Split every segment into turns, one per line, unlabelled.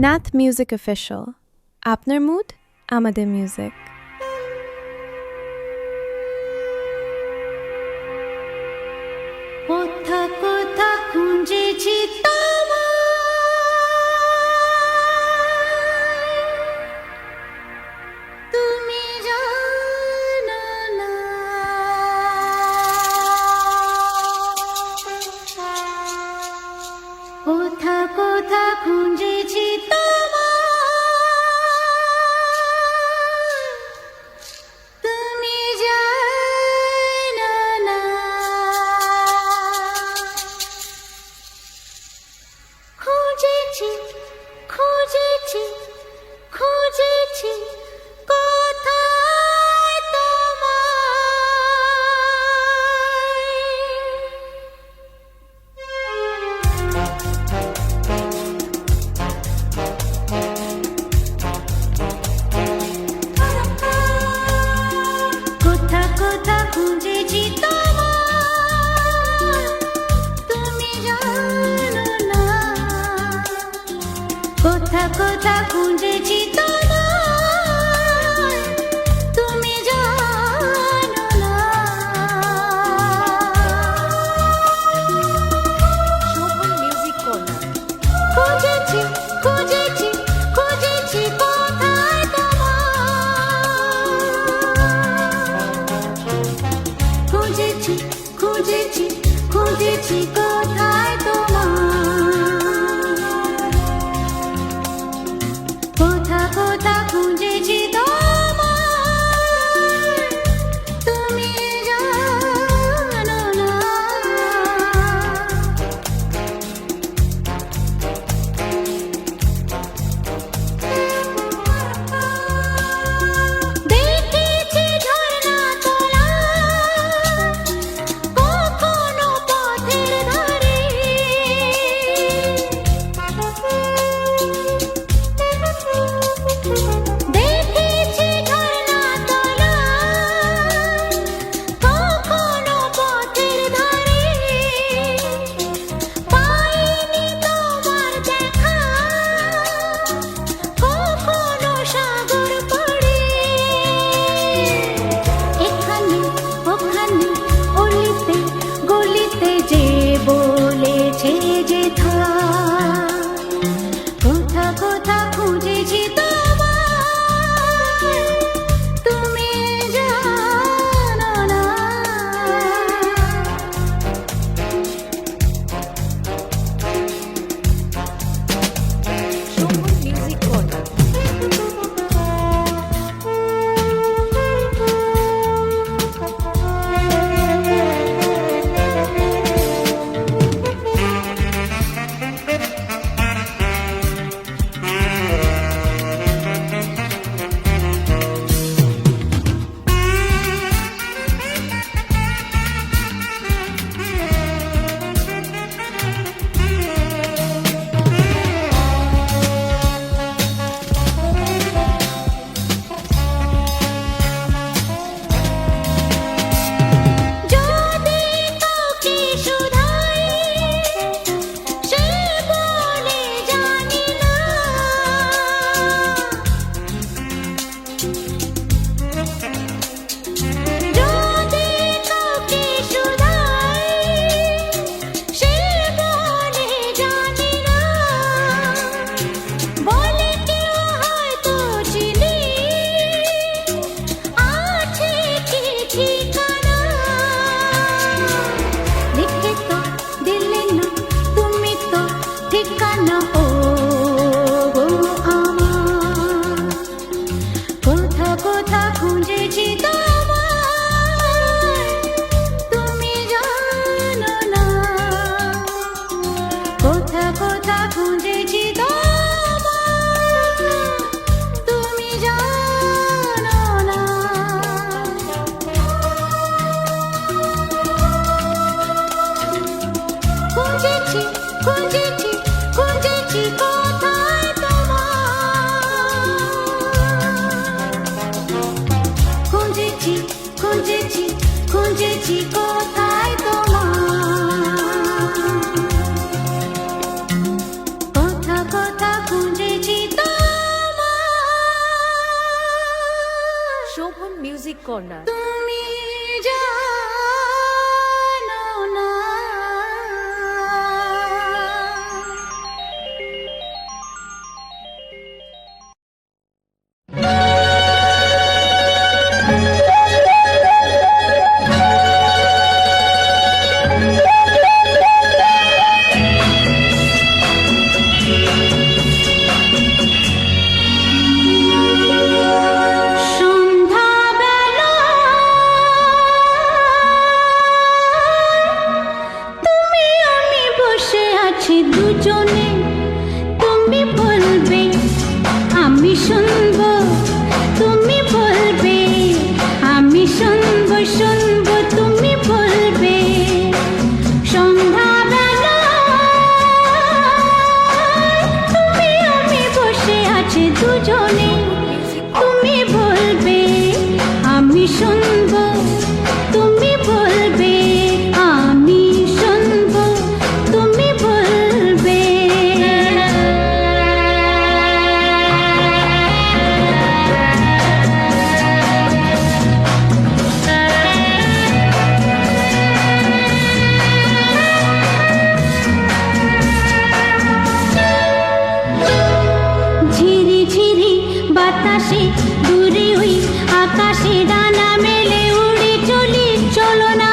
Nath music official, আপনার mood আমাদের music.
কোথা কোথা খুঁজেছি তোমায়, তুমি জানো না। কোথা কোথা খুঁজেছি তোমায়, তুমি জানো না। খুঁজেছি খুঁজেছি খুঁজেছি কোথায় তোমায়। কোথা কোথা খুঁজেছি তোমায়, তুমি জানো না। কোথা কোথা খুঁজেছি তোমায়, তুমি জানো না।
Shobhan music corner.
খুঁজেছি খুঁজেছি খুঁজেছি কোথায় তোমায়। খুঁজেছি খুঁজেছি খুঁজেছি কোথায় তোমায়। কোথা কোথা খুঁজেছি তোমায়, তুমি জানো না। দেখেছি ঝর্ণা তোলা কখনো পথের ধারে, দেখেছি ঝর্ণা তোলা কখনো পথের ধারে। পাইনি তোমার দেখা কখনো সাগর পাড়ে। এখানে ওখানে অলিতে গলিতে যে বলেছে যে কোথা কোথা খুঁজেছি তোমায়, তুমি জানো না।
Shobhan music corner.
যদি কাউকে শুধাই সে বলে জানি না। যদি কাউকে শুধাই সে বলে জানি না। বলে কেউ হয়তো চিনি আছে কি ঠিকানা। লিখে তো দিলে না তুমি তো ঠিকানা ও গো আমার। কোথা কোথা খুঁজেছি তোমায়, তুমি জানো না। কোথা কোথা খুঁজেছি তোমায়, তুমি জানো না। খুঁজেছি খুঁজেছি খুঁজেছি কোথায় তোমায়। খুঁজেছি খুঁজেছি খুঁজেছি কোথায় তোমায়। কোথা কোথা খুঁজেছি
কর্নার।
তুমি জানো না সন্ধ্যাবেলা তুমি আমি বসে আছি দুজনে, তুমি বলবে আমি শুনবো, তুমি বলবে আমি শুনবো, শুনবো তুমি বলবে। সন্ধ্যাবেলা তুমি আমি বসে আছি দুজনে, তুমি বলবে আমি শুনবো, তুমি বলবে আমি শুনবো, তুমি বলবে। ঝিরি ঝিরি বাতাসে দূরে ওই আকাশে ডানা মেলে উড়ে চলি, চলো না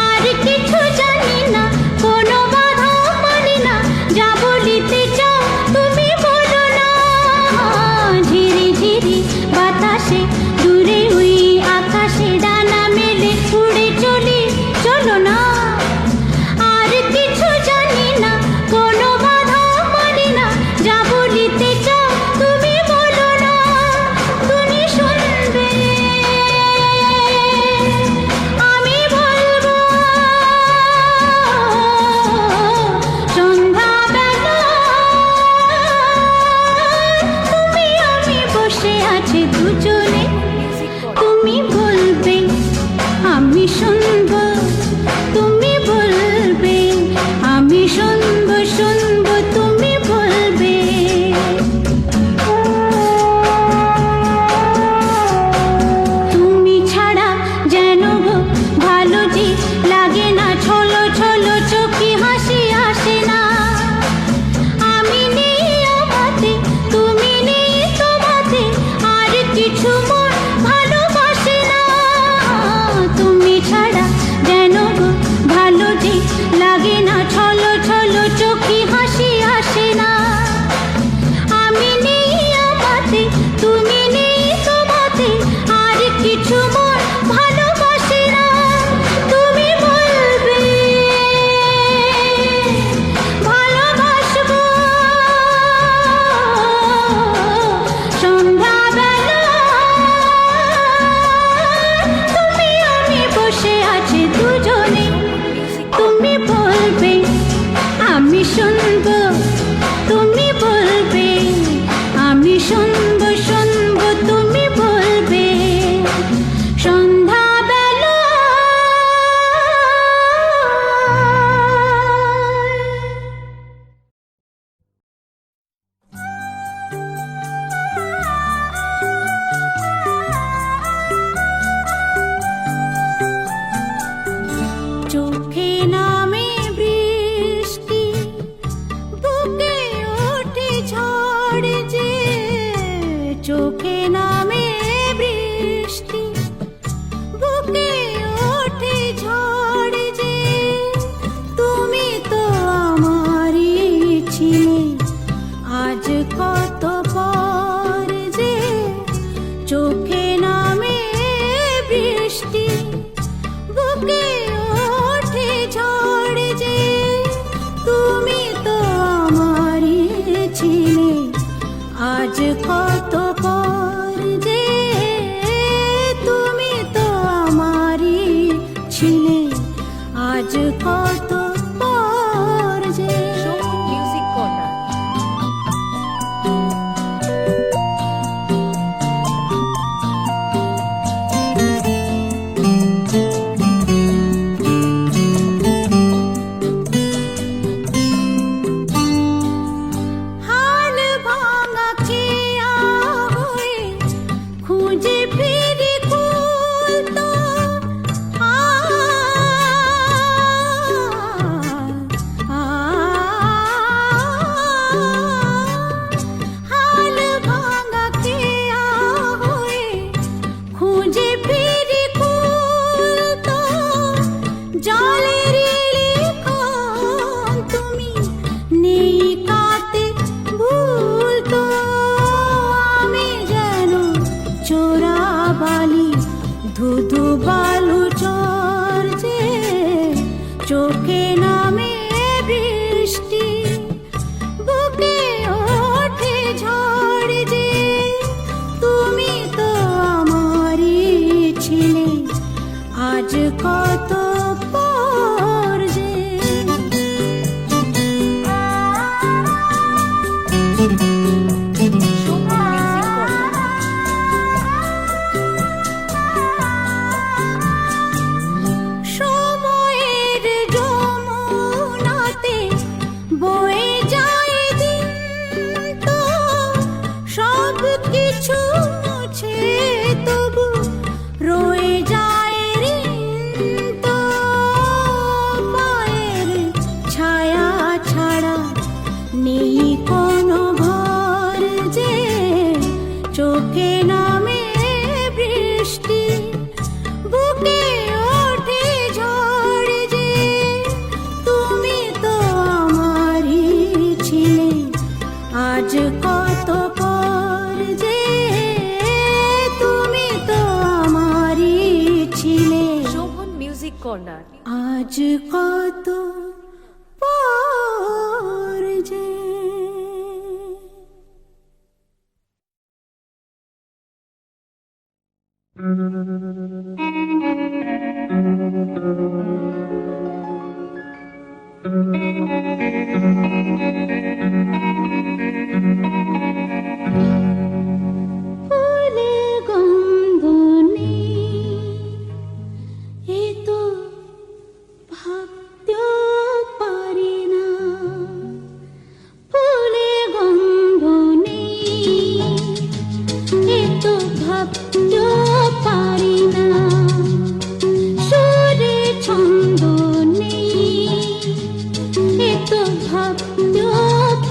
আর কিছু জানি না, কোনো বাধা মানি না, যা বলিতে চাও তুমি বলো না। ঝিরি ঝিরি বাতাসে দূরে ওই আকাশে ডানা মেলে উড়ে চলি, চলো না আর কিছু জানি না, কোনো বাধা মানি না, যা বলিতে চাও তুমি বলো না। তুমি শুনবে আমি বলবো। সন্ধ্যাবেলা তুমি আমি বসে আছি দুজনে, তুমি বলবে আমি শুনবো, তুমি বলবে আমি শুনবো, শুনবো তুমি বলবে। তুমি ছাড়া যেন গো ভালো যে লাগে না, ছলো ছলো চোখে হাসি আসে না। আমি নেই আমাতে, তুমি নেই তোমাতে, আর কিছু মন ভালোবাসে না। তুমি ছাড়া যেন গো ভালো যে লাগে না, ছলো ছলো চোখে হাসি আসে না। আমি নেই আমাতে, তুমি নেই তোমাতে, আর কিছু মন ভালোবাসে না। তুমি বলবে ভালোবাসবো। সন্ধ্যাবেলা তুমি আমি বসে আছি দুজনে, তুমি বলবে আমি শুনবো, তুমি বলবে আমি শুনবো, শুনবো তুমি বলবে। সন্ধ্যাবেলা চোখে নামে বৃষ্টি, বুকে ওঠে ঝড় যে। চোখে নামে বৃষ্টি, বুকে ওঠে ঝড় যে। তুমি তো আমারই ছিলে আজ কত পর যে। চোখে নামে বৃষ্টি, বুকে ওঠে ঝড় যে। তুমি তো আমারই ছিলে আজ কত পর যে। তুমি তো আমারই ছিলে আজ কত পর যে।
Music corner.
হাল ভাঙা খেয়া কোনো ঘর যে চোখে নামে বৃষ্টি, বুকে ওঠে ঝড় যে তুমি তো আমারই ছিলে। আজ কত পর যে তুমি তো আমারই ছিলে।
Shobhan music corner.
আজ কত পর যে ফুলে গন্ধ নেই, এ তো ভাবতেও পারি না। ফুলে গন্ধ নেই, এ তো ভাবতেও পারি না। সুরে ছন্দ নেই, এ তো ভাবতেও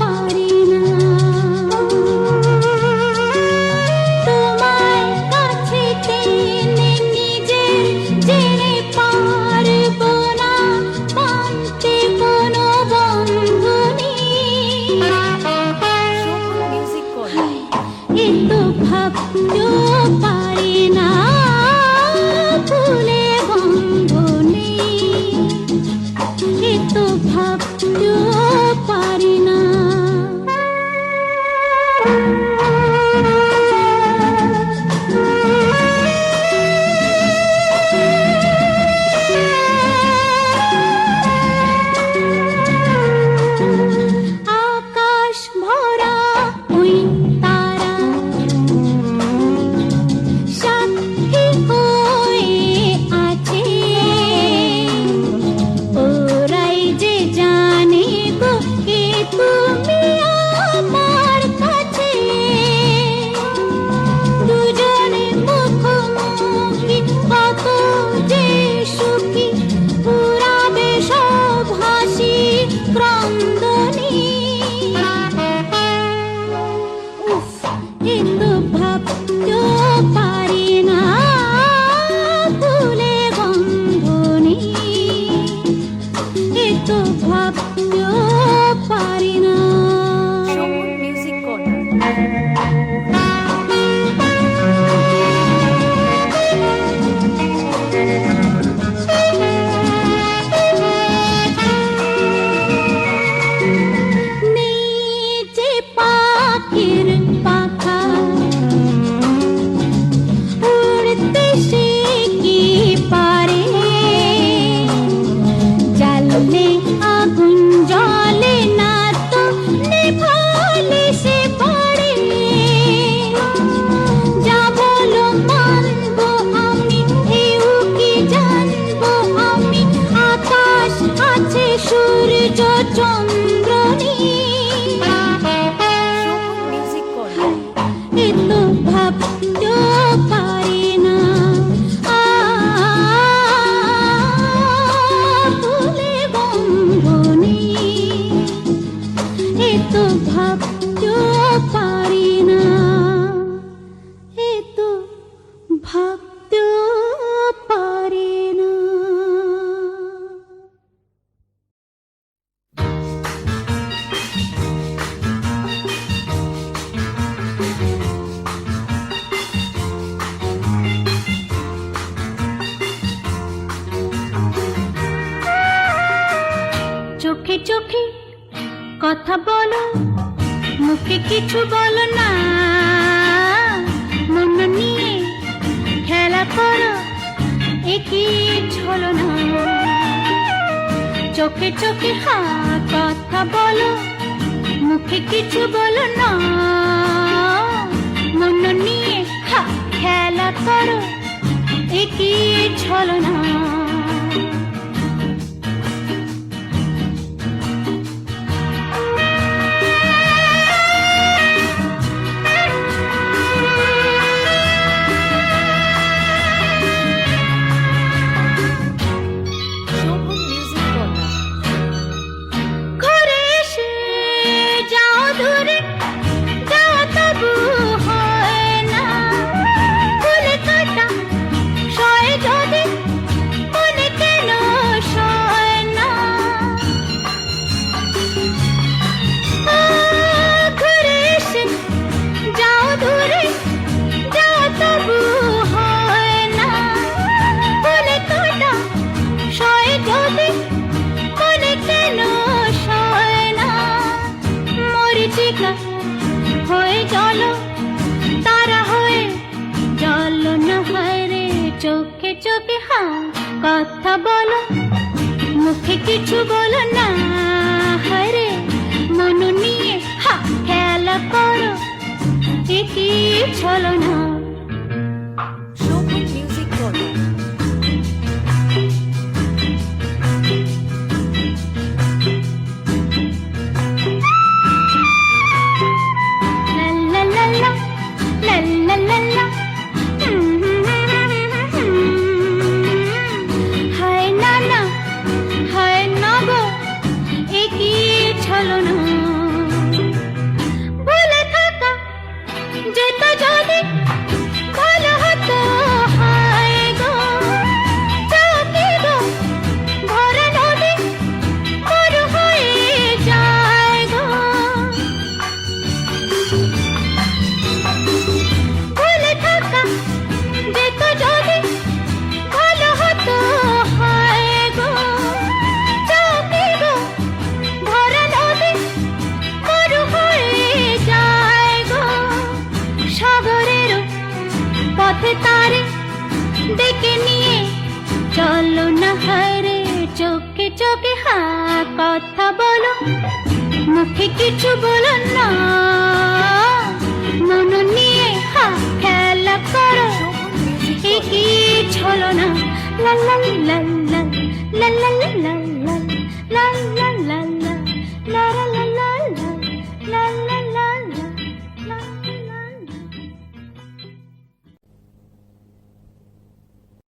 পারি না। তোমার কাছে টেনে নিজের জেনে পারবো না, মানতে কোনো বন্ধনী।
Sovan music corner.
এ তো ভাবতেও পারি না। ফুলে গন্ধ নেই, এ তো ভাবতেও পারি না। আকাশ ভরা ওই তারা সাক্ষী হয়ে আছে, ওরাই যে জানে গো কে তুমি আমার কাছে। দুজনে মুখোমুখি কত যে সুখী, পুরাবে সব হাসি ক্রন্দনী। উফ, এ তো ভাবতেও পারি না। ফুলে গন্ধ নেই, এ তো ভাবতেও পারি না।
Shobhan music corner.
নেই যে পাখির পাখা, উড়তে সে কি পারে। জ্বাললে আগুন জ্বলে না তো, নেভালে সে পড়ে। যা বলো মানবো আমি, এও কি জানবো আমি। আকাশ আছে সূর্য চন্দ্রনী।
Shovan music corner.
এ তো ভাবতেও পারি না। ফুলে গন্ধ নেই, এ তো ভাবতেও পারি না। এ তো ভাবতেও পারি না। চোখে চোখে কথা বলো, মুখে কিছু বলো না। মন নিয়ে খেলা করো, একই ছলো না। চোখে চোখে কথা বলো, মুখে কিছু বলো না। মন নিয়ে খেলা করো, একই ছলো না।
Shobhan music corner.
ঘরে এসে যাও দূরে যাওয়া তবু হয় না ফুলে কাটা সয় যদি মনে কেন সয় না ঘুরে এসে যাও দূরে যাওয়া তবু হয় না ফুলে কাটা সয় যদি মনে কেন সয় না মরিচিকা হয়ে চলো তারা হয়ে জল না হয় রে চোখে চোখে কথা বলো মুখে কিছু বলো না হায় রে মন নিয়ে খেলা করো কি চলো না
শোভন মিউজিক কর্নার
লা লা লা লা লা লা লা হায় না না হায় না গো একই ছলো না ভুলে থাকা যেত যদি ভালো হতো হায় গো চোখে গো ভরা নদী মরু হয়ে যায় গো ভুলে থাকা যেত যদি ভালো হতো হায় গো চোখে গো ভরা নদী মরু হয়ে যায় গো সাগরের পথে তারে ডেকে নিয়ে চলো না হায় রে চোখে চোখে কথা বলো মুখে কিছু বলো না মন নিয়ে খেলা করো
শোভন মিউজিক
কি ছলো না লা লা লা লা লা লা